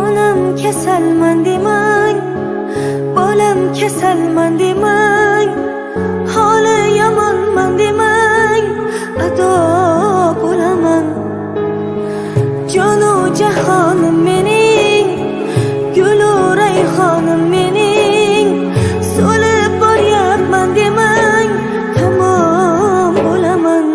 Onam kasalman demang, bolam kasalman demang, holi yomonman demang, ado bo'laman. Jonu jahonim mening, gulu rayhonim mening, so'lib boryapman demang, tamom bo'laman.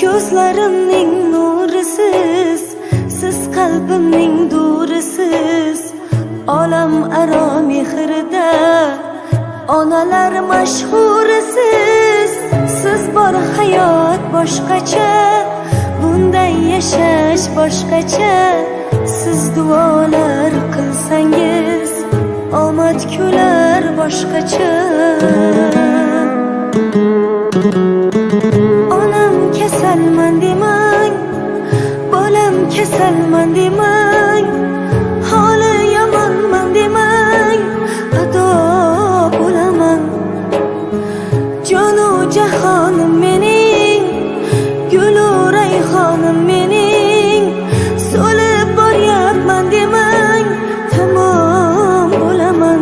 Gözlerimning nurisiz, siz qalbimning durisiz, olam aro mehrida onalar mashhurisiz. Siz bor hayot boshqacha, bunday yashash boshqacha. Siz duolar qilsangiz omad kular boshqacha. Onam kasalman demang, bolam kasalman demang, holi yomonman demang, ado bo'laman. Jonu jahonim mening, gulu rayhonim mening, so'lib boryapman demang, tamom bo'laman.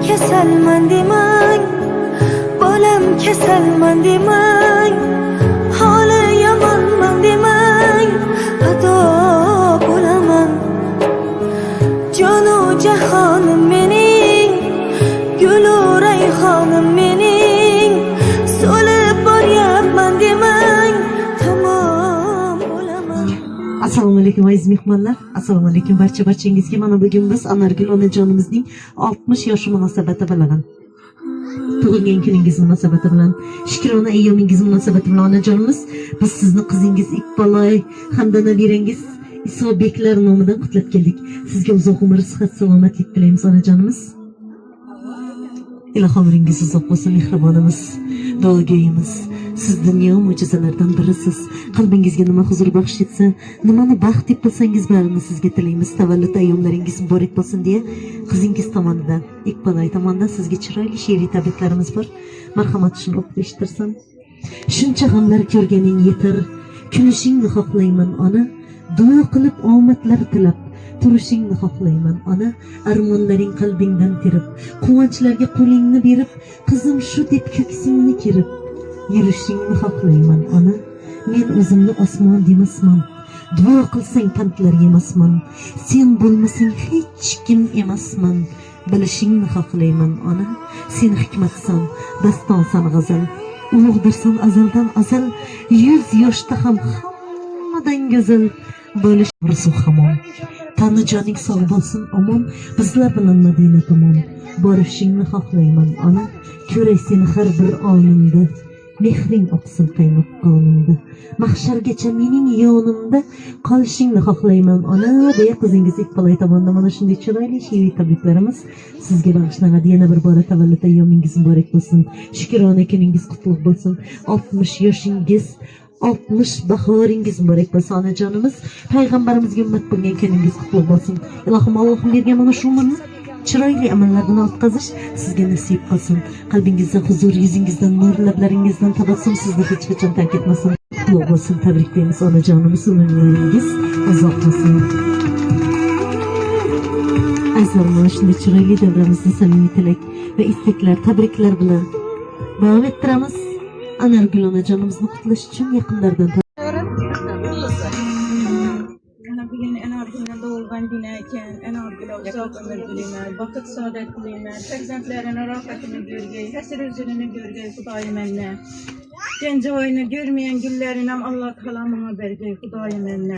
Kasalman demang, bolam kasalman demang, holi yomonman demang, ado bo'laman. Jonu jahonim mening, gulu rayhonim mening, so'lib boryapman demang, tamom bo'laman. Assalomu alaykum aziz mehmonlar. Assalomu alaykum barchangizga. Mana bugun biz Anargul onajonimizning 60 yoshi munosabati bilan, tug'ilgan kuningiz munosabati bilan, Shukrona ayyomingiz munosabati bilan onajonimiz, biz sizni qizingiz Iqbolay hamda nabirangiz Isobeklar nomidan qutlab keldik. Sizga uzoq umr, sihat, salomatlik tilaymiz onajonimiz. Iloh umringiz uzoq bo'lsin, mehribonimiz, duogo'yimiz. Siz dunyo mo'jizalaridan birisiz. Qalbingizga nima huzur baxsh etsa, nimani baxt deb bilsangiz barini sizga tilaymiz. Tavallud ayyomlaringiz muborak bo'lsin deya qizingiz tomonidan, Iqbolay tomonidan sizga chiroyli she'riy tabriklarimiz bor. Marhamat shuni o'qib eshittirsam. Shuncha g'amlar ko'rganing yetar, kulishingni xohlayman ona, duo qilib omadlar tilab turishingni xohlayman ona. Armonlaring qalbingdan terib, quvonchlarga qo'lingni berib, qizim shu deb ko'ksingni kerib yurishingni xohlayman ona. Men o'zimni osmon demasman, duo qilsang pandlar yemasman, sen bo'lmasang hech kim emasman, bilishingni xohlayman ona. Sen hikmatsan, dastonsan g'azal, ulug'dirsan azaldan azal, 100 yoshda ham hammadan go'zal bo'lish orzu hamon. Tani joning sog' bo'lsin omon, bizlar bilan Madina tomon borishingni xohlayman ona. Ko'ray seni har bir onimda, mehring oqsin qaynoq qonimda, mahshargacha mening yonimda qolishingni xohlayman ona deya qizingiz Iqbolay tomonidan mana shunday chiroyli she'riy tabriklarimiz sizga bag'ishlanadi. Yana bir bora tavallud ayyomingiz muborak bo'lsin. Shukrona kuningiz qutlug' bo'lsin. 60 yoshingiz 60 bahoringiz muborak bo'lsin onajonimiz. Payg'ambarimizga ummat bo'lgan kuningiz qutlug' bo'lsin. Ilohim Allohim bergan mana shu umrni chiroyli amallardan o'tkazish sizga nasib qilsin. Qalbingizda huzur, yuzingizdan nur, lablaringizdan tabassum sizni hech qachon tark etmasin. Qutlug' bo'lsin, tabriklaymiz onajonimiz, umringiz uzoq bo'lsin. Azizlar, shunday chiroyli davramizda samimiy tilak va istaklar, tabriklar bilan davom ettiramiz. Anargul onajonimizni qutlash uchun yaqinlardan Bugün Enargül'ün doğulgan günü iken Enargül'e uzak ömür dileymen, vakit saadet dileymen, ferzentlerine rahatını görgey, hesir özürünü görgey Kudayım enne. Gence oyunu görmeyen güllerinem Allah kalamına bergey Kudayım enne.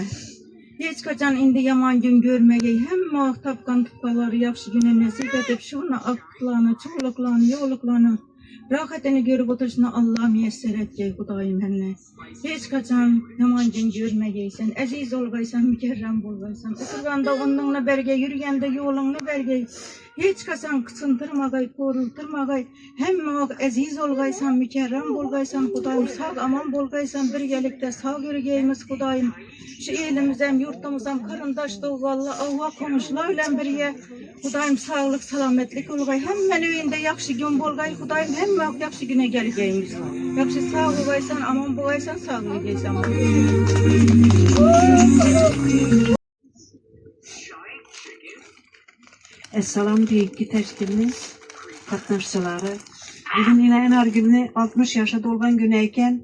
Hiç kaçan indi yaman gün görmegey, hem tapkan tutpaları yakşı güne nesip edip şuna aklanı, çoğuluklanı, yoğuluklanı, rahatını görüp oturuşuna Allah müyesser etgey Kudayım enne. Hiç kaçan yaman gün görmegeysen, aziz olgaysan, mükerrem bolgaysan, oturganda onunla berge, yürügende yolunla berge, hiç kaçan kısıntırmagay, korultırmagay, hem aziz olgaysan, mükerrem bolgaysan, Kudayım sağ aman bolgaysan, bir gelikte sağ yürügeyimiz Kudayım. Şu elimizden, yurtumuzdan, karındaş doğalla, avva komuşla ölen birge, Kudayım sağlık, salametlik olgay, hemen evinde yakşı gün bolgay, Kudayım hemen yakşı güne gelgeyimiz. Yakşı sağ olgaysan, aman bolgaysan, sağ olgaysan. Esselam deyikki teşkilimiz, katnaşçıları. Bugün yine Enargül'ünü 60 yaşa dolgan günü eken,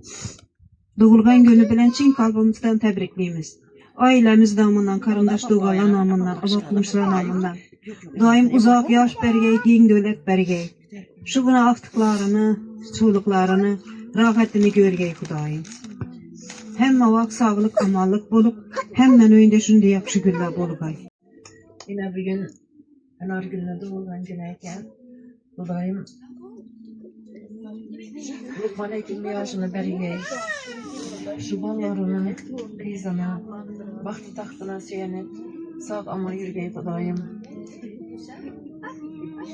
doğulgan günü bilen çin kalbimizden tebrikliyimiz. Ailemiz namından, karındaş doğalan namından, azaltmışlar namından. Daim uzak yaş bergey, din dölet bergey. Şu buna aktıklarını, çuğluklarını, rahatını görgey Kudayım. Hem vak sağlık, amallık bolup, hemen öyle şunda yakşı güller bolugay. Yine bugün Enargül'ünü doğulgan günü eken, Kudayım Lukman Ekim yaşını bergey. Şu ballarını, kızına, bahtı tahtına süyenip, sağ ama yürgey Kudayım.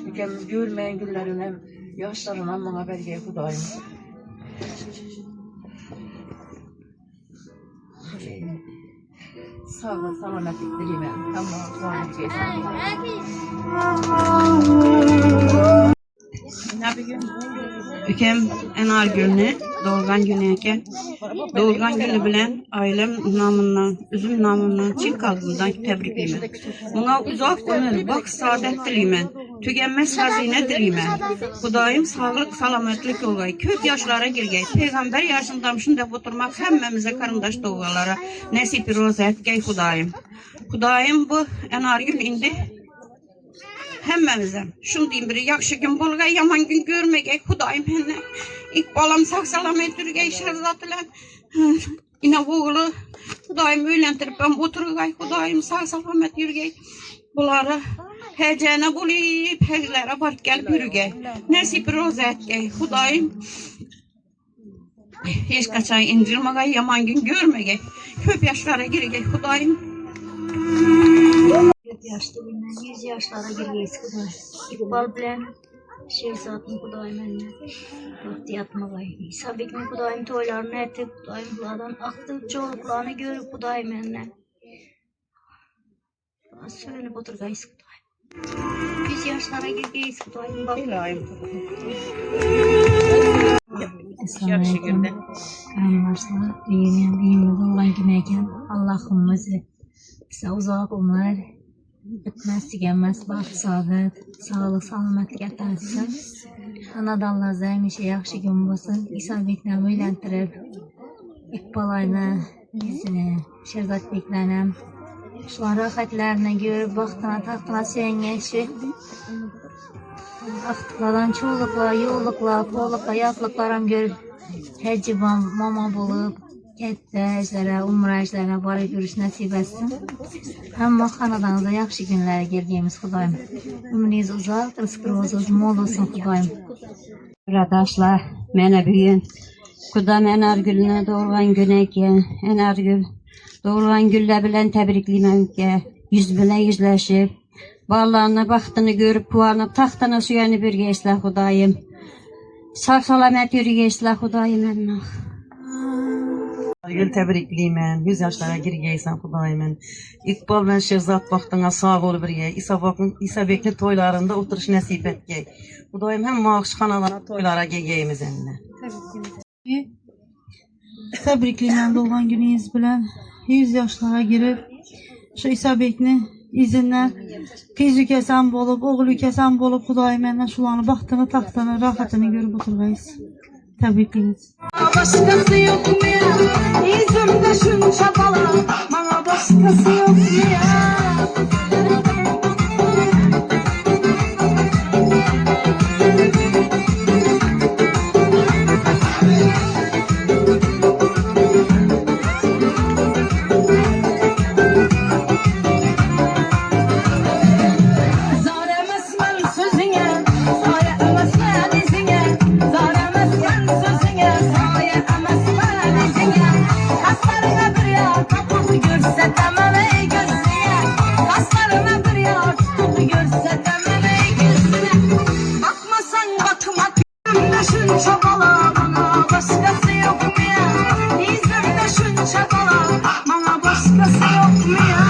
Ülkemiz görmeyen günlerine, yaşlarına bana bergey Kudayım. Sağ ol, salametlik dileyim ben. Tamam, salamet geçelim. Ülkem Enargül'ünü doğulgan günü eken, doğulgan günü bilen ailem namından, üzüm namından, çin kalbimden tebrikliyim. Buna uzak ömür, bak saadet dileyim. Tükenmez hazine dileyim. Kudayım sağlık, salametlik olgay, kök yaşlara girgey, peygamber yaşından şimdi oturmak hemmemize karındaş doğulara nesip roza etgey Kudayım. Kudayım bu Enargül indi. Hemmemizden. Şunu diyeyim biri yakşı gün bolgay, yaman gün görmegey Kudayım henne. İlk balam sağ salamet yürgey şerzat ile. Yine oğlu Kudayım öğlendirip ben oturgay Kudayım sağ salamet yürgey. Bunları hecene bulayıp heclere barıp gelip yürgey. Nesip roza etgey Kudayım. Hiç kaçay incirmegay, yaman gün görmegey. Köp yaşlara girgey Kudayım. Yaşlı bilen 100 yaşlara girgeyiz Kuday. İkbal bilen Şehzat'ın Kudayım enne. Vakti yatmagay. İsabek'in Kudayım toylarını etip Kudayım kuladan aktı. Çoğuluklarını görüp Kudayım enne. Sürünüp oturgayız Kudayım. 100 yaşlara girgeyiz Kudayım. Kudayım. Assalamualaikum. Arkadaşlar, düğünümüz olan güneyken Allah'ımızı bize uzak ömür, bitmez tükenmez baht saadet, sağlık, salametlik etatsın. Anadanlar zeymişe yakşı gün olsun, İsabek'le böylentirip, İkbalayla, yüzünü, Şerzat Bekler'le, şuan rahatlarını görüp, baktına, tahtına süyengeçip, aktıklardan çoğulukla, yoğulukla, kollukla, yatlıklarım görüp, hecibam, mama bulup, Eclere, umrajlarına barı görüş nasip etsin. Ama kanadanıza yakşı günlere geldiğimiz Kudayım. Ömrünüz uzak, rızkınız mol olsun Kudayım. Arkadaşlar, mene bugün Kudam Enargül'üne doğrulan güneyken, Enargül doğrulan gülle bilen tebrikliyim yüz bile yüzleşip, ballarına baktığını görüp, kuvarınıp, tahtına süyeni bir geçler Kudayım. Sağ salamet yürü geçler Kudayım emmah. Gül tebrikliyim. 100 yaşlara girgeysen Hudaymen. İkbal ben Şehzat vaxtına sağ ol birge. İsa Bekli toylarında oturuş nasip etgey. Hudayım hem maaşxanalarına toylara gegeyimiz eline. Təbrikliyəm doğan gününüz bilən 100 yaşlara girib şu İsa Bekni izinlər qız ülkəsən olub, oğul ülkəsən olub Xudayı məndən şulanı, baxtını, taxtını, rahatını görüb oturğayız. Təbrikliyiniz. Başkası yok mu ya? Yüzümde şun çapala. Bana başkası yok mu ya? Çabala bana başkası yok mu ya? İzmir'de şun çabala bana başkası yok mu ya?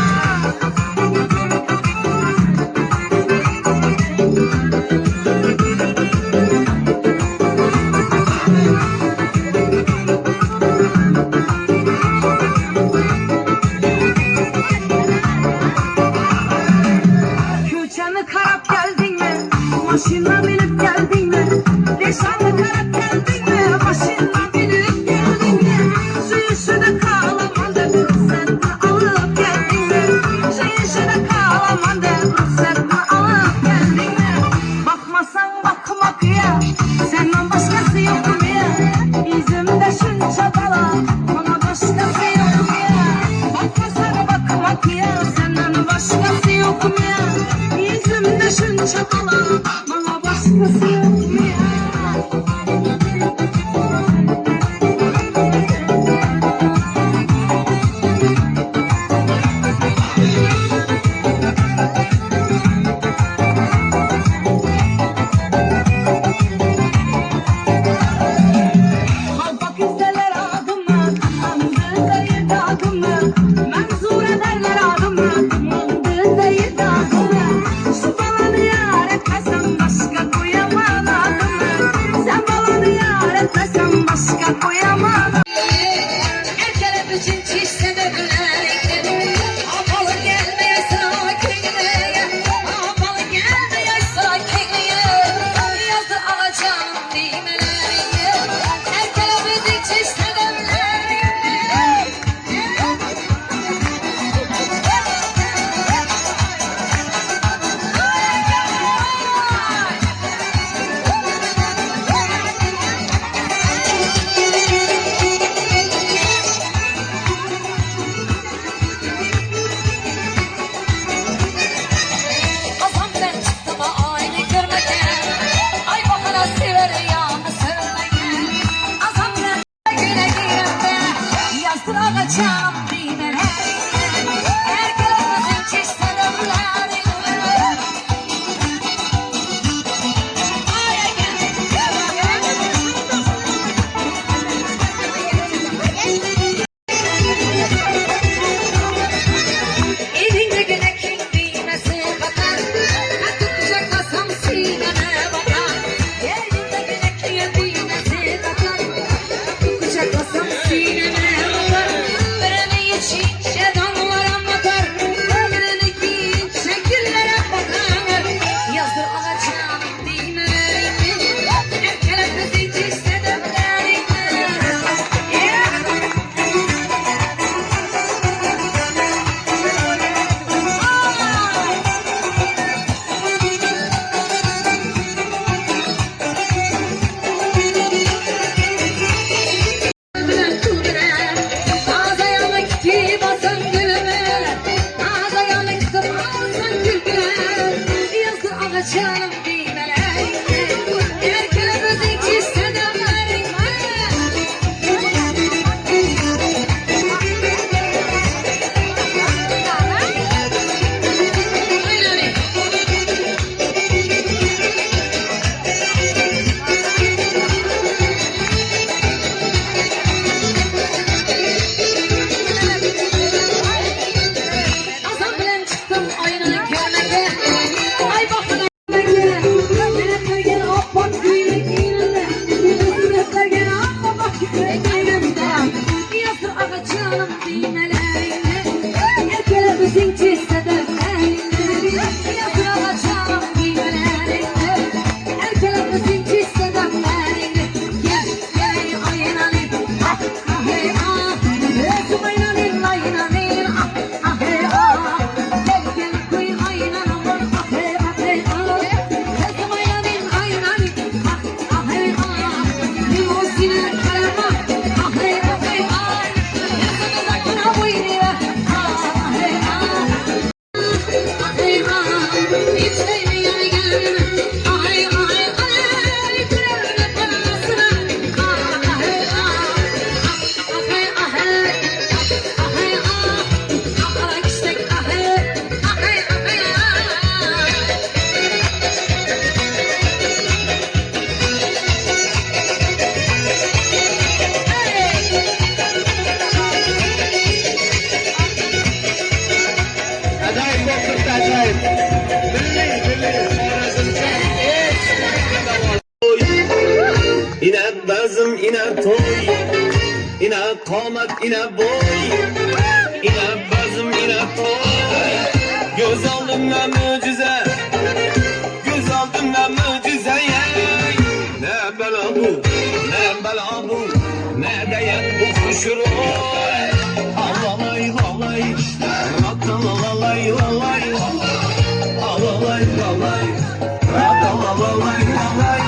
Köçeni karap geldin mi? Maşına binip geldin mi? Leşanlı karap geldin mi? Maşına binip geldin mi? Şu işine kalamandı ruhsatını alıp geldin mi? Şu işine kalamandı ruhsatını alıp geldin mi? Bakmasan bakmak ya, senden başkası yok mu ya? Yüzümde şun çabala, bana başkası yok mu ya? Bakmasan bakmak ya, senden başkası yok mu ya? Yüzümde şun çabala, bana başkası yok mu ya? Halka güzeller adımı, mandığı yedi adımı, menzur ederler adımı, mandığı yedi adımı. Şu balanı yar etmezsen başka koyamam adımı, sen balanı yar etmezsen başka koyamam. Erkele bütün çişse de gülerken, apalı gelmeye sakinliğe, apalı gelmeye sakinliğe, yazdı alacağım düğmelerine. Erkele bütün çişse de gülerken, canım düğmelerini erkeler bizim çizseden yazıra canım düğmelerini erkeler bizim çizseden gel gel aynalı ah ah hey ah gözüm aynalı aynalı ah ah hey ah gel gel koy aynalı ah hey ah hey ah gözüm aynalı aynalı ah ah hey ah limuzine kalma ah hey ah hey ah yazını da kana boynuya ah hey ah ah hey ah hiç değmeyen gelme ah hey ah hey ah kralına kanasına ah hey ah ah hey ah hey ah hey ah ah işte ah hey ah hey ah hey Acayip korkuttu acayip. Yine bazım yine toy. Yine komat yine boy. Yine bazım yine toy. Göz aldığımda mucize. Göz aldığımda mucize. Ne bela bu, ne bela bu. Ne değer bu kuşuroy. Ağlay ağlay. Ağlay ağlay. Ağlay ağlay. Ağlay ağlay.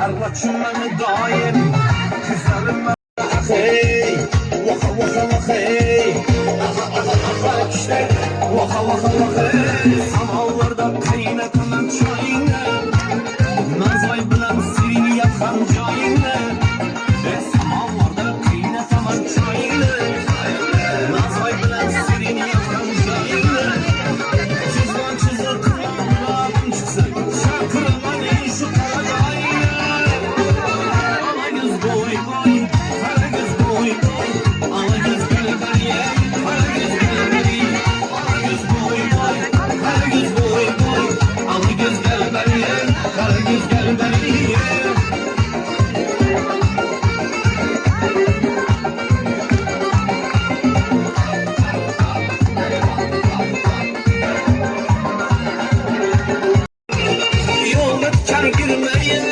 Arkaçımdan daim kızlarım hey vaka vaka vaka hey aha aha aha işte vaka vaka vaka hey samallarda kaynatanan çayını nazvay bilen sirini yakan cayını samallarda kaynatanan çayını nazvay bilen sirini yakan cayını çizgan çizgi kulağımdan çıksın şarkılan iyi şu karadayını ala göz boy boy kara göz boy boy ala göz gölberiye kara göz gölberiye ala göz boy boy kara göz boy boy ala göz gölberiye kara göz gölberiye yolda kar girmeyin